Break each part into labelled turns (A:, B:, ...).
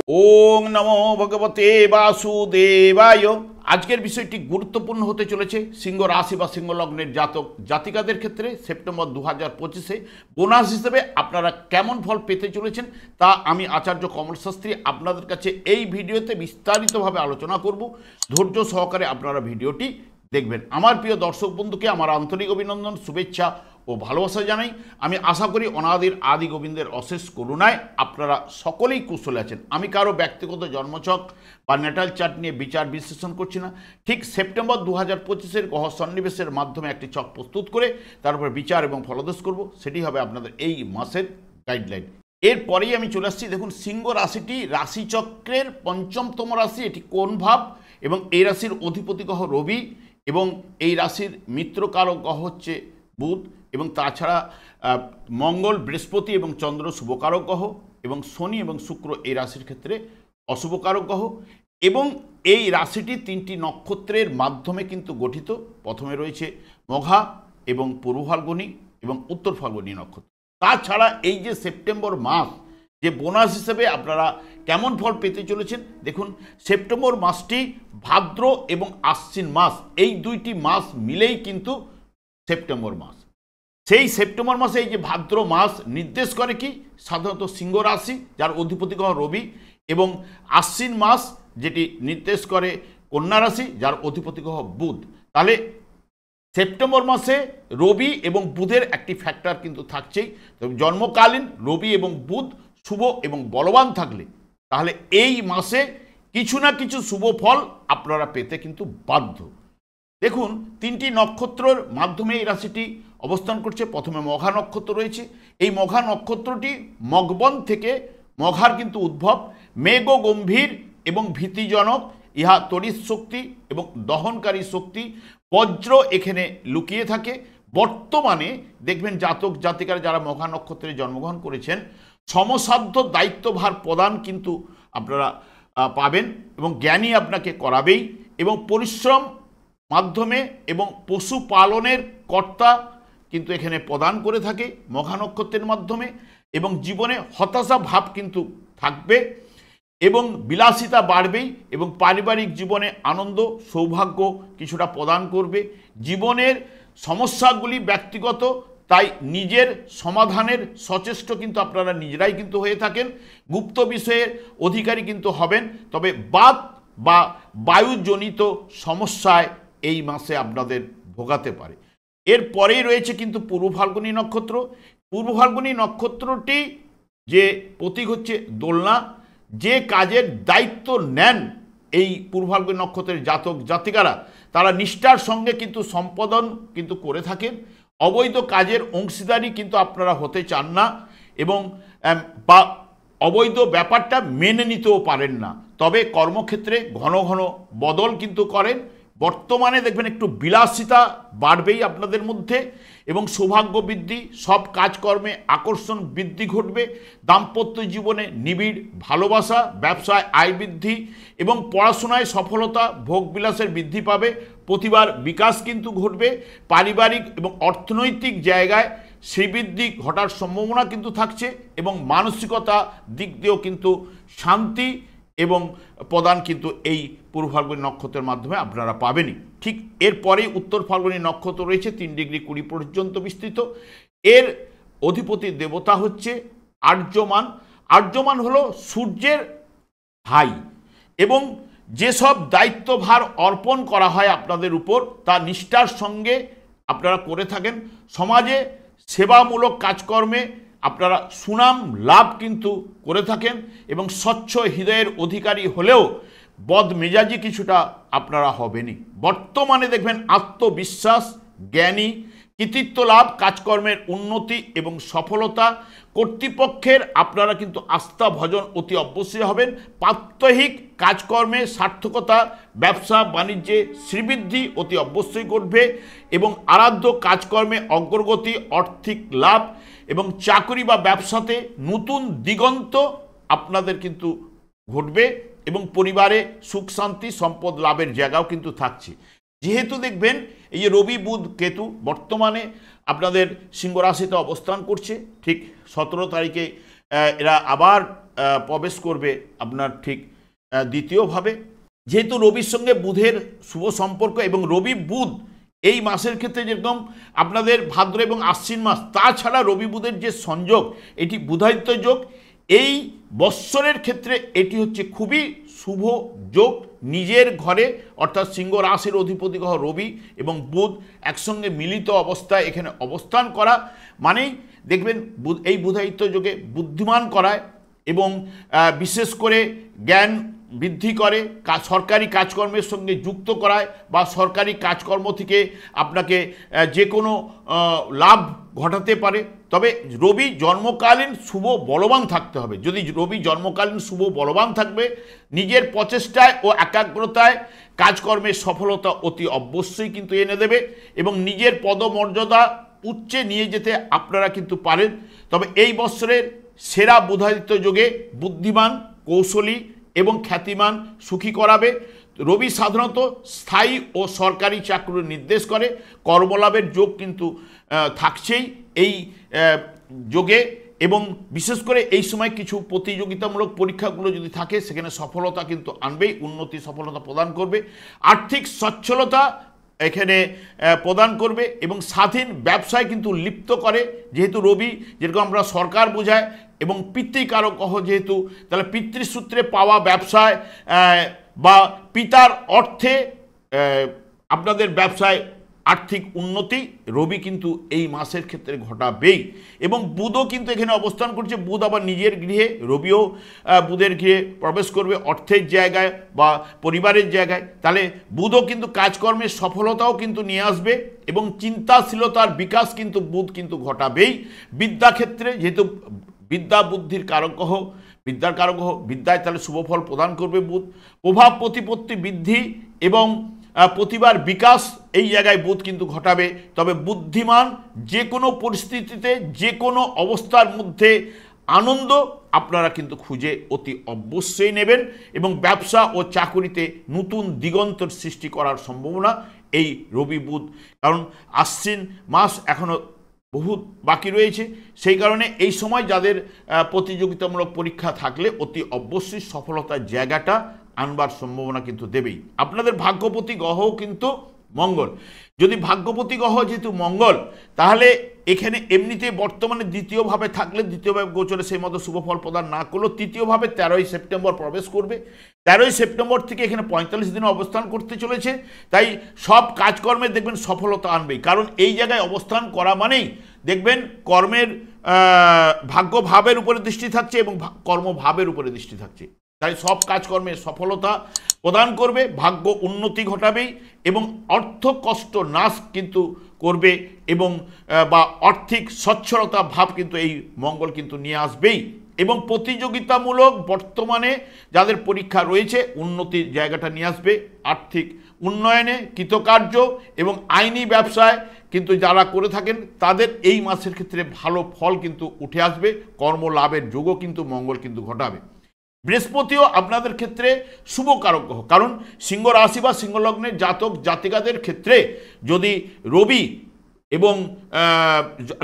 A: ওং নমো ভগবতে বাসুদেবায়। আজকের বিষয়টি গুরুত্বপূর্ণ হতে চলেছে সিংহ রাশি বা সিংহ লগ্নের জাতক জাতিকাদের ক্ষেত্রে। সেপ্টেম্বর 2025-এ বোনাস হিসেবে আপনারা কেমন ফল পেতে চলেছেন তা আমি আচার্য কমল শাস্ত্রী আপনাদের কাছে এই ভিডিওতে বিস্তারিতভাবে আলোচনা করব। ধৈর্য সহকারে আপনারা ভিডিওটি দেখবেন। আমার প্রিয় দর্শক বন্ধুকে আমার আন্তরিক অভিনন্দন, শুভেচ্ছা ও ভালোবাসা জানাই। আমি আশা করি অনাদির আদি গোবিন্দের অশেষ করুণায় আপনারা সকলেই কুশলে আছেন। আমি কারো ব্যক্তিগত জন্মছক বা ন্যাটাল চার্ট নিয়ে বিচার বিশ্লেষণ করছি না। ঠিক সেপ্টেম্বর 2025-এর গ্রহ সন্নিবেশের মাধ্যমে একটি ছক প্রস্তুত করে তারপর বিচার এবং ফলাদেশ করব, সেটি হবে আপনাদের এই মাসের গাইডলাইন। এরপরেই আমি চলে আসছি। দেখুন, সিংহ রাশিটি রাশিচক্রের পঞ্চমতম রাশি। এটি কোন ভাব এবং এই রাশির অধিপতি গ্রহ রবি এবং এই রাশির মিত্রকারক গ্রহ হচ্ছে বুধ এবং তাছাড়া মঙ্গল, বৃহস্পতি এবং চন্দ্র শুভকারক গ্রহ এবং শনি এবং শুক্র এই রাশির ক্ষেত্রে অশুভকারক গ্রহ। এবং এই রাশিটি তিনটি নক্ষত্রের মাধ্যমে কিন্তু গঠিত। প্রথমে রয়েছে মঘা এবং পূর্ব ফাল্গুনী এবং উত্তর ফাল্গুনী নক্ষত্র। তাছাড়া এই যে সেপ্টেম্বর মাস, যে বোনাস হিসেবে আপনারা কেমন ফল পেতে চলেছেন দেখুন। সেপ্টেম্বর মাসটি ভাদ্র এবং আশ্বিন মাস, এই দুইটি মাস মিলেই কিন্তু সেপ্টেম্বর মাস। সেই সেপ্টেম্বর মাসে এই যে ভাদ্র মাস নির্দেশ করে কি সাধারণত সিংহ রাশি, যার অধিপতি গ্রহ রবি, এবং আশ্বিন মাস যেটি নির্দেশ করে কন্যা রাশি, যার অধিপতি গ্রহ বুধ। তাহলে সেপ্টেম্বর মাসে রবি এবং বুধের একটি ফ্যাক্টর কিন্তু থাকছেই। তবে জন্মকালীন রবি এবং বুধ শুভ এবং বলবান থাকলে তাহলে এই মাসে কিছু না কিছু শুভ ফল আপনারা পেতে কিন্তু বাধ্য। দেখুন, তিনটি নক্ষত্রের মাধ্যমে এই রাশিটি অবস্থান করছে। প্রথমে মঘা নক্ষত্র রয়েছে। এই মঘা নক্ষত্রটি মগবন থেকে, মঘার কিন্তু উদ্ভব, মেঘ গম্ভীর এবং ভীতিজনক। ইহা তড়িৎ শক্তি এবং দহনকারী শক্তি, বজ্র এখানে লুকিয়ে থাকে। বর্তমানে দেখবেন জাতক জাতিকারা যারা মঘা নক্ষত্রে জন্মগ্রহণ করেছেন, সমসাধ্য দায়িত্বভার প্রদান কিন্তু আপনারা পাবেন এবং জ্ঞানী আপনাকে করাবেই। এবং পরিশ্রম মাধ্যমে এবং পশুপালনের কর্তা কিন্তু এখানে প্রদান করে থাকে মঘা নক্ষত্রের মাধ্যমে। এবং জীবনে হতাশা ভাব কিন্তু থাকবে এবং বিলাসিতা বাড়বেই এবং পারিবারিক জীবনে আনন্দ সৌভাগ্য কিছুটা প্রদান করবে। জীবনের সমস্যাগুলি ব্যক্তিগত, তাই নিজের সমাধানের সচেষ্ট কিন্তু আপনারা নিজেরাই কিন্তু হয়ে থাকেন। গুপ্ত বিষয়ের অধিকারী কিন্তু হবেন। তবে বাত বা বায়ুজনিত সমস্যায় এই মাসে আপনাদের ভোগাতে পারে। এরপরেই রয়েছে কিন্তু পূর্ব ফাল্গুনী নক্ষত্র। পূর্ব ফাল্গুনী নক্ষত্রটি যে প্রতীক হচ্ছে দোলনা। যে কাজের দায়িত্ব নেন এই পূর্ব ফাল্গুনী নক্ষত্রের জাতক জাতিকারা, তারা নিষ্ঠার সঙ্গে কিন্তু সম্পাদন কিন্তু করে থাকেন। অবৈধ কাজের অংশীদারি কিন্তু আপনারা হতে চান না এবং বা অবৈধ ব্যাপারটা মেনে নিতেও পারেন না। তবে কর্মক্ষেত্রে ঘন ঘন বদল কিন্তু করেন। বর্তমানে দেখবেন একটু বিলাসিতা বাড়বেই আপনাদের মধ্যে এবং সৌভাগ্য বৃদ্ধি, সব কাজকর্মে আকর্ষণ বৃদ্ধি ঘটবে। দাম্পত্য জীবনে নিবিড় ভালোবাসা, ব্যবসায় আয় বৃদ্ধি এবং পড়াশোনায় সফলতা, ভোগবিলাসের বৃদ্ধি পাবে। প্রতিভার বিকাশ কিন্তু ঘটবে। পারিবারিক এবং অর্থনৈতিক জায়গায় শ্রীবৃদ্ধি ঘটার সম্ভাবনা কিন্তু থাকছে এবং মানসিকতা দিক দিয়েও কিন্তু শান্তি এবং প্রদান কিন্তু এই পূর্ব ফাল্গুনী নক্ষত্রের মাধ্যমে আপনারা পাবেনই। ঠিক এরপরেই উত্তর ফাল্গুনী নক্ষত্র রয়েছে, 3 ডিগ্রি 20 পর্যন্ত বিস্তৃত। এর অধিপতি দেবতা হচ্ছে আর্যমান। আর্যমান হলো সূর্যের ভাই এবং যেসব দায়িত্বভার অর্পণ করা হয় আপনাদের উপর তা নিষ্ঠার সঙ্গে আপনারা করে থাকেন। সমাজে সেবামূলক কাজকর্মে আপনারা সুনাম লাভ কিন্তু করে থাকেন এবং স্বচ্ছ হৃদয়ের অধিকারী হলেও বদমেজাজি কিছুটা আপনারা হবেনই। বর্তমানে দেখবেন আত্মবিশ্বাস, জ্ঞানী, কৃতিত্ব লাভ, কাজকর্মের উন্নতি এবং সফলতা। কর্তৃপক্ষের আপনারা কিন্তু আস্থা ভজন অতি অবশ্যই হবেন। প্রাত্যহিক কাজকর্মে সার্থকতা, ব্যবসা বাণিজ্যে শ্রীবৃদ্ধি অতি অবশ্যই ঘটবে এবং আরাধ্য কাজকর্মে অগ্রগতি, আর্থিক লাভ এবং চাকরি বা ব্যবসাতে নতুন দিগন্ত আপনাদের কিন্তু ঘটবে এবং পরিবারে সুখ শান্তি সম্পদ লাভের জায়গাও কিন্তু থাকছে। যেহেতু দেখবেন এই যে রবি বুধ কেতু বর্তমানে আপনাদের সিংহ রাশিতে অবস্থান করছে, ঠিক 17 তারিখে এরা আবার প্রবেশ করবে আপনার ঠিক দ্বিতীয়ভাবে। যেহেতু রবির সঙ্গে বুধের শুভ সম্পর্ক এবং রবি বুধ এই মাসের ক্ষেত্রে যেরকম আপনাদের ভাদ্র এবং আশ্বিন মাস, তাছাড়া রবি বুধের যে সংযোগ, এটি বুধাদিত্য যোগ। এই বৎসরের ক্ষেত্রে এটি হচ্ছে খুবই শুভ যোগ। নিজের ঘরে অর্থাৎ সিংহ রাশির অধিপতি গ্রহ রবি এবং বুধ একসঙ্গে মিলিত অবস্থায় এখানে অবস্থান করা মানেই দেখবেন এই বুধাদিত্য যোগে বুদ্ধিমান করায় এবং বিশেষ করে জ্ঞান বৃদ্ধি করে, সরকারি কাজকর্মের সঙ্গে যুক্ত করায় বা সরকারি কাজকর্ম থেকে আপনাকে যে কোনো লাভ ঘটাতে পারে। তবে রবি জন্মকালীন শুভ বলবান থাকতে হবে। যদি রবি জন্মকালীন শুভ বলবান থাকবে, নিজের প্রচেষ্টায় ও একাগ্রতায় কাজকর্মের সফলতা অতি অবশ্যই কিন্তু এনে দেবে এবং নিজের পদমর্যাদা উচ্চে নিয়ে যেতে আপনারা কিন্তু পারেন। তবে এই বৎসরের সেরা বুধাদিত্য যোগে বুদ্ধিমান, কৌশলী এবং খ্যাতিমান সুখী করাবে। রবি সাধারণত স্থায়ী ও সরকারি চাকরির নির্দেশ করে। কর্মলাভের যোগ কিন্তু থাকছেই এই যোগে এবং বিশেষ করে এই সময় কিছু প্রতিযোগিতামূলক পরীক্ষাগুলো যদি থাকে সেখানে সফলতা কিন্তু আনবেই, উন্নতি সফলতা প্রদান করবে। আর্থিক সচ্ছলতা এখানে প্রদান করবে এবং স্বাধীন ব্যবসায় কিন্তু লিপ্ত করে। যেহেতু রবি যেরকম আমরা সরকার বোঝায় এবং পিতৃকারক গ্রহ যেহেতু, তাহলে পিতৃসূত্রে পাওয়া ব্যবসায় বা পিতার অর্থে আপনাদের ব্যবসায় আর্থিক উন্নতি রবি কিন্তু এই মাসের ক্ষেত্রে ঘটাবেই। এবং বুধও কিন্তু এখানে অবস্থান করছে। বুধ আবার নিজের গৃহে, রবিও বুধের গৃহে প্রবেশ করবে অর্থের জায়গায় বা পরিবারের জায়গায়। তাহলে বুধও কিন্তু কাজকর্মের সফলতাও কিন্তু নিয়ে আসবে এবং চিন্তাশীলতার বিকাশ কিন্তু বুধ কিন্তু ঘটাবেই। বিদ্যাক্ষেত্রে যেহেতু বিদ্যা বুদ্ধির কারক গ্রহ, বিদ্যার কারক গ্রহ, বিদ্যায় তাহলে শুভফল প্রদান করবে বুধ। প্রভাব প্রতিপত্তি বৃদ্ধি এবং প্রতিভার বিকাশ এই জায়গায় বুধ কিন্তু ঘটাবে। তবে বুদ্ধিমান, যে কোনো পরিস্থিতিতে যে কোনো অবস্থার মধ্যে আনন্দ আপনারা কিন্তু খুঁজে অতি অবশ্যই নেবেন এবং ব্যবসা ও চাকুরিতে নতুন দিগন্তর সৃষ্টি করার সম্ভাবনা এই রবি বুধ। কারণ আশ্বিন মাস এখনও বহুত বাকি রয়েছে, সেই কারণে এই সময় যাদের প্রতিযোগিতামূলক পরীক্ষা থাকলে অতি অবশ্যই সফলতার জায়গাটা আনবার সম্ভাবনা কিন্তু দেবেই। আপনাদের ভাগ্যপতি গ্রহ কিন্তু মঙ্গল। যদি ভাগ্যপতি গ্রহ যেহেতু মঙ্গল, তাহলে এখানে এমনিতে বর্তমানে দ্বিতীয়ভাবে থাকলে, দ্বিতীয়ভাবে গোচরে সেই মতো শুভফল প্রদান না করলেও তৃতীয়ভাবে 13ই সেপ্টেম্বর প্রবেশ করবে। 13ই সেপ্টেম্বর থেকে এখানে 45 দিনে অবস্থান করতে চলেছে। তাই সব কাজকর্মে দেখবেন সফলতা আনবেই। কারণ এই জায়গায় অবস্থান করা মানেই দেখবেন কর্মের ভাগ্যভাবের উপরে দৃষ্টি থাকছে এবং কর্মভাবের উপরে দৃষ্টি থাকছে। তাই সব কাজকর্মে সফলতা প্রদান করবে, ভাগ্য উন্নতি ঘটাবেই এবং অর্থ কষ্ট নাশ কিন্তু করবে এবং বা আর্থিক সচ্ছলতা ভাব কিন্তু এই মঙ্গল কিন্তু নিয়ে আসবেই। এবং প্রতিযোগিতামূলক বর্তমানে যাদের পরীক্ষা রয়েছে উন্নতির জায়গাটা নিয়ে আসবে। আর্থিক উন্নয়নে কৃতকার্য এবং আইনি ব্যবসায় কিন্তু যারা করে থাকেন তাদের এই মাসের ক্ষেত্রে ভালো ফল কিন্তু উঠে আসবে। কর্মলাভের যোগও কিন্তু মঙ্গল কিন্তু ঘটাবে। বৃহস্পতিও আপনাদের ক্ষেত্রে শুভ কারক গ্রহ। কারণ সিংহ রাশি বা সিংহ লগ্নের জাতক জাতিকাদের ক্ষেত্রে যদি রবি এবং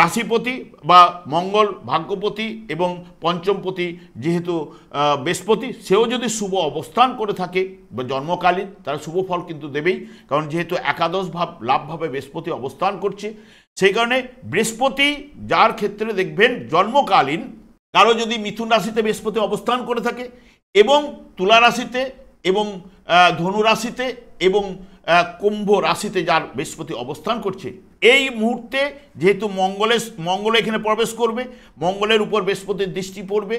A: রাশিপতি বা মঙ্গল ভাগ্যপতি এবং পঞ্চমপতি যেহেতু বৃহস্পতি, সেও যদি শুভ অবস্থান করে থাকে বা জন্মকালীন, তারা শুভ ফল কিন্তু দেবেই। কারণ যেহেতু একাদশ ভাব লাভভাবে বৃহস্পতি অবস্থান করছে, সেই কারণে বৃহস্পতি যার ক্ষেত্রে দেখবেন জন্মকালীন কারো যদি মিথুন রাশিতে বৃহস্পতি অবস্থান করে থাকে এবং তুলা রাশিতে এবং ধনু রাশিতে এবং কুম্ভ রাশিতে যার বৃহস্পতি অবস্থান করছে, এই মুহূর্তে যেহেতু মঙ্গল এখানে প্রবেশ করবে, মঙ্গলের উপর বৃহস্পতির দৃষ্টি পড়বে,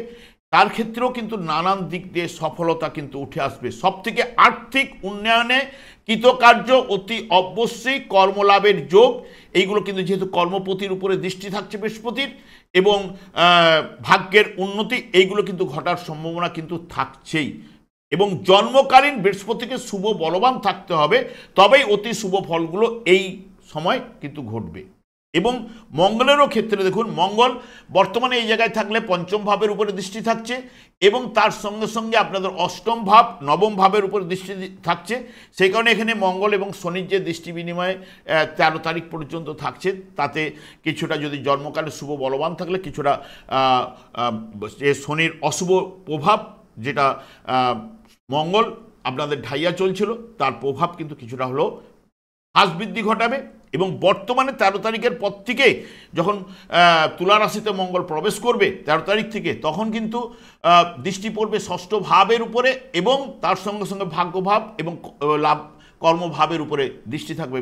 A: তার ক্ষেত্রেও কিন্তু নানান দিক দিয়ে সফলতা কিন্তু উঠে আসবে। সবথেকে আর্থিক উন্নয়নে কৃতকার্য অতি অবশ্যই, কর্মলাভের যোগ এইগুলো কিন্তু যেহেতু কর্মপতির উপরে দৃষ্টি থাকছে বৃহস্পতির এবং ভাগ্যের উন্নতি এইগুলো কিন্তু ঘটার সম্ভাবনা কিন্তু থাকছেই। এবং জন্মকালীন বৃহস্পতিকে শুভ বলবান থাকতে হবে, তবেই অতি শুভ ফলগুলো এই সময় কিন্তু ঘটবে। এবং মঙ্গলেরও ক্ষেত্রে দেখুন, মঙ্গল বর্তমানে এই জায়গায় থাকলে পঞ্চম ভাবের উপরে দৃষ্টি থাকছে এবং তার সঙ্গে সঙ্গে আপনাদের অষ্টম ভাব, নবম ভাবের উপরে দৃষ্টি থাকছে। সেই কারণে এখানে মঙ্গল এবং শনির যে দৃষ্টি বিনিময়ে 13 তারিখ পর্যন্ত থাকছে, তাতে কিছুটা যদি জন্মকালে শুভ বলবান থাকলে কিছুটা শনির অশুভ প্রভাব, যেটা মঙ্গল আপনাদের ঢাইয়া চলছিল, তার প্রভাব কিন্তু কিছুটা হলেও হ্রাস বৃদ্ধি ঘটাবে। এবং বর্তমানে 13 তারিখের পর থেকে যখন তুলা রাশিতে মঙ্গল প্রবেশ করবে 13 তারিখ থেকে, তখন কিন্তু দৃষ্টি পড়বে ষষ্ঠ ভাবের উপরে এবং তার সঙ্গে সঙ্গে ভাগ্যভাব এবং লাভ কর্মভাবের উপরে দৃষ্টি থাকবে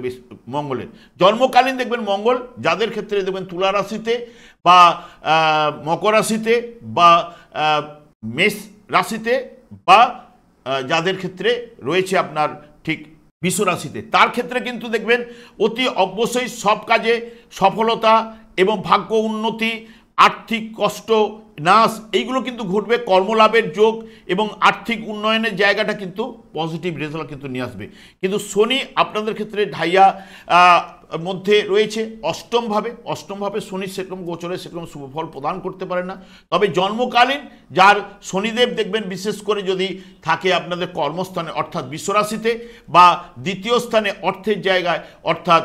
A: মঙ্গলের। জন্মকালীন দেখবেন মঙ্গল যাদের ক্ষেত্রে দেখবেন তুলা রাশিতে বা মকর রাশিতে বা মেষ রাশিতে বা যাদের ক্ষেত্রে রয়েছে আপনার ঠিক বৃষ রাশিতে, তার ক্ষেত্রে কিন্তু দেখবেন অতি অবশ্যই সব কাজে সফলতা এবং ভাগ্য উন্নতি, আর্থিক কষ্ট নাশ এইগুলো কিন্তু ঘটবে, কর্মলাভের যোগ এবং আর্থিক উন্নয়নের জায়গাটা কিন্তু পজিটিভ রেজাল্ট কিন্তু নিয়ে আসবে। কিন্তু শনি আপনাদের ক্ষেত্রে ঢাইয়া মধ্যে রয়েছে অষ্টমভাবে শনি সেরকম গোচরে সেরকম শুভফল প্রদান করতে পারে না। তবে জন্মকালীন যার শনিদেব দেখবেন বিশেষ করে যদি থাকে আপনাদের কর্মস্থানে অর্থাৎ বৃষ রাশিতে বা দ্বিতীয় স্থানে অর্থের জায়গায় অর্থাৎ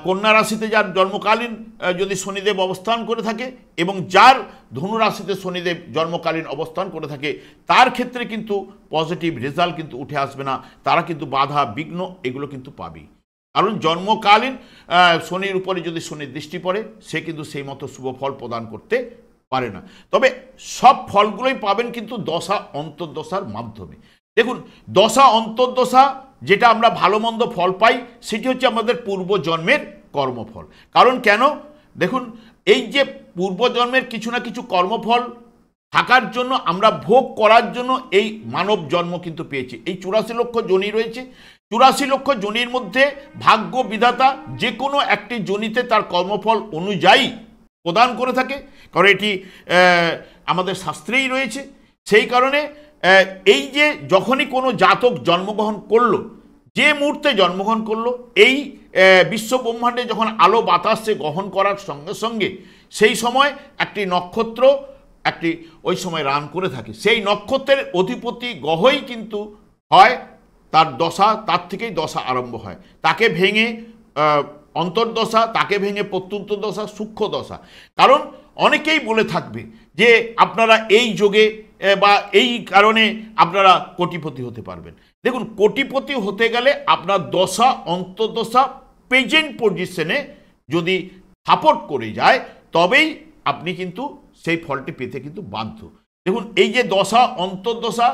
A: কন্যা রাশিতে যার জন্মকালীন যদি শনিদেব অবস্থান করে থাকে এবং যার ধনু রাশিতে শনিদেব জন্মকালীন অবস্থান করে থাকে, তার ক্ষেত্রে কিন্তু পজিটিভ রেজাল্ট কিন্তু উঠে আসবে না, তারা কিন্তু বাধা বিঘ্ন এগুলো কিন্তু পাবেই। কারণ জন্মকালীন শনির উপরে যদি শনির দৃষ্টি পড়ে, সে কিন্তু সেই মতো শুভ ফল প্রদান করতে পারে না। তবে সব ফলগুলোই পাবেন কিন্তু দশা অন্তর্দশার মাধ্যমে। দেখুন, দশা অন্তর্দশা যেটা আমরা ভালো মন্দ ফল পাই, সেটি হচ্ছে আমাদের পূর্বজন্মের কর্মফল। কারণ কেন দেখুন, এই যে পূর্বজন্মের কিছু না কিছু কর্মফল থাকার জন্য আমরা ভোগ করার জন্য এই মানব জন্ম কিন্তু পেয়েছি। এই 84 লক্ষ যোনি রয়েছে, 84 লক্ষ যোনির মধ্যে ভাগ্য বিধাতা যে কোনো একটি যোনিতে তার কর্মফল অনুযায়ী প্রদান করে থাকে, কারণ এটি আমাদের শাস্ত্রেই রয়েছে। সেই কারণে এই যে যখনই কোনো জাতক জন্মগ্রহণ করলো, যে মুহূর্তে জন্মগ্রহণ করলো, এই বিশ্ব ব্রহ্মাণ্ডে যখন আলো বাতাসে গ্রহণ করার সঙ্গে সঙ্গে সেই সময় একটি নক্ষত্র ওই সময় রান করে থাকে। সেই নক্ষত্রের অধিপতি গ্রহই কিন্তু হয় তার দশা, তার থেকেই দশা আরম্ভ হয়। তাকে ভেঙে অন্তর্দশা, তাকে ভেঙে প্রত্যন্ত দশা, সূক্ষ্ম দশা। কারণ অনেকেই বলে থাকবে যে আপনারা এই যোগে বা এই কারণে আপনারা কোটিপতি হতে পারবেন। দেখুন, কোটিপতি হতে গেলে আপনার দশা অন্তর্দশা প্রেজেন্ট পজিশনে যদি সাপোর্ট করে যায়, তবেই আপনি কিন্তু সেই ফলটি পেতে কিন্তু বাধ্য। দেখুন, এই যে দশা অন্তর্দশা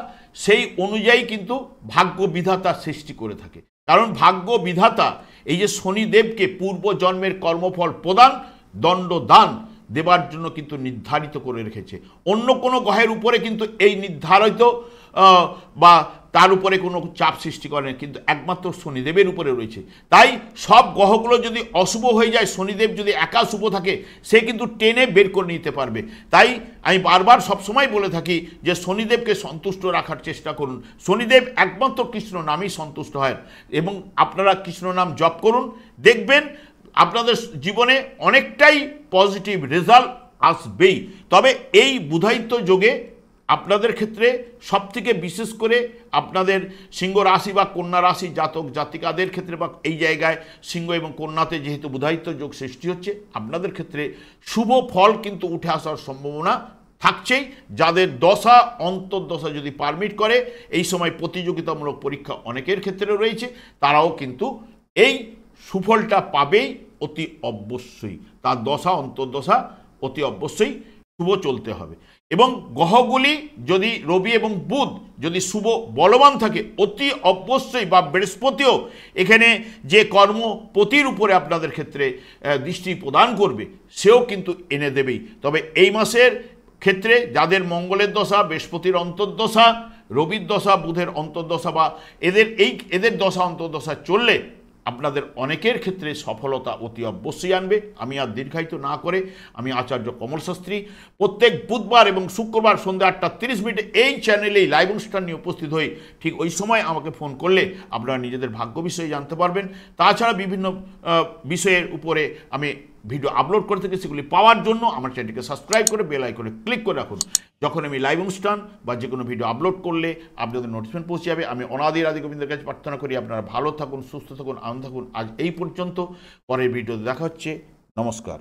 A: সেই অনুযায়ী কিন্তু ভাগ্য বিধাতা সৃষ্টি করে থাকে। কারণ ভাগ্য বিধাতা এই যে শনিদেবকে পূর্বজন্মের কর্মফল প্রদান, দণ্ড দান দেবার জন্য কিন্তু নির্ধারিত করে রেখেছে। অন্য কোনো গ্রহের উপরে কিন্তু এই নির্ধারিত বা তার উপরে কোনো চাপ সৃষ্টি করে না, কিন্তু একমাত্র শনিদেবের উপরে রয়েছে। তাই সব গ্রহগুলো যদি অশুভ হয়ে যায়, শনিদেব যদি একা শুভ থাকে, সে কিন্তু টেনে বের করে নিতে পারবে। তাই আমি বারবার সবসময় বলে থাকি যে শনিদেবকে সন্তুষ্ট রাখার চেষ্টা করুন। শনিদেব একমাত্র কৃষ্ণ নামেই সন্তুষ্ট হয় এবং আপনারা কৃষ্ণ নাম জপ করুন, দেখবেন আপনাদের জীবনে অনেকটাই পজিটিভ রেজাল্ট আসবেই। তবে এই বুধায়িত্ব যোগে আপনাদের ক্ষেত্রে সবথেকে বিশেষ করে আপনাদের সিংহ রাশি বা কন্যা রাশি জাতক জাতিকাদের ক্ষেত্রে বা এই জায়গায় সিংহ এবং কন্যাতে যেহেতু বুধায়িত্ব যোগ সৃষ্টি হচ্ছে, আপনাদের ক্ষেত্রে শুভ ফল কিন্তু উঠে আসার সম্ভাবনা থাকছেই। যাদের দশা অন্তর্দশা যদি পারমিট করে, এই সময় প্রতিযোগিতামূলক পরীক্ষা অনেকের ক্ষেত্রে রয়েছে, তারাও কিন্তু এই সুফলটা পাবেই অতি অবশ্যই। তার দশা অন্তর্দশা অতি অবশ্যই শুভ চলতে হবে। এবং গ্রহগুলি যদি রবি এবং বুধ যদি শুভ বলবান থাকে, অতি অবশ্যই বা বৃহস্পতিও এখানে যে কর্মপতির উপরে আপনাদের ক্ষেত্রে দৃষ্টি প্রদান করবে, সেও কিন্তু এনে দেবেই। তবে এই মাসের ক্ষেত্রে যাদের মঙ্গলের দশা, বৃহস্পতির অন্তর্দশা, রবির দশা, বুধের অন্তর্দশা বা এদের দশা অন্তর্দশা চললে আপনাদের অনেকের ক্ষেত্রে সফলতা অতি অবশ্যই আনবে। আমি আর দীর্ঘায়িত না করে আমি আচার্য কমল শাস্ত্রী প্রত্যেক বুধবার এবং শুক্রবার সন্ধ্যা 8:30 এই চ্যানেলেই লাইভ অনুষ্ঠান নিয়ে উপস্থিত হই। ঠিক ওই সময় আমাকে ফোন করলে আপনারা নিজেদের ভাগ্য বিষয়ে জানতে পারবেন। তাছাড়া বিভিন্ন বিষয়ের উপরে আমি ভিডিও আপলোড করে থাকি সেগুলি পাওয়ার জন্য আমার চ্যানেলটিকে সাবস্ক্রাইব করে বেল আইকনে ক্লিক করে রাখুন। যখন আমি লাইভ অনুষ্ঠান বা যে কোনো ভিডিও আপলোড করলে আপনাদের নোটিফিকেশন পৌঁছে যাবে। আমি অনাদির আদি গোবিন্দের কাছে প্রার্থনা করি আপনারা ভালো থাকুন, সুস্থ থাকুন, আনন্দ থাকুন। আজ এই পর্যন্ত, পরের ভিডিওতে দেখা হচ্ছে। নমস্কার।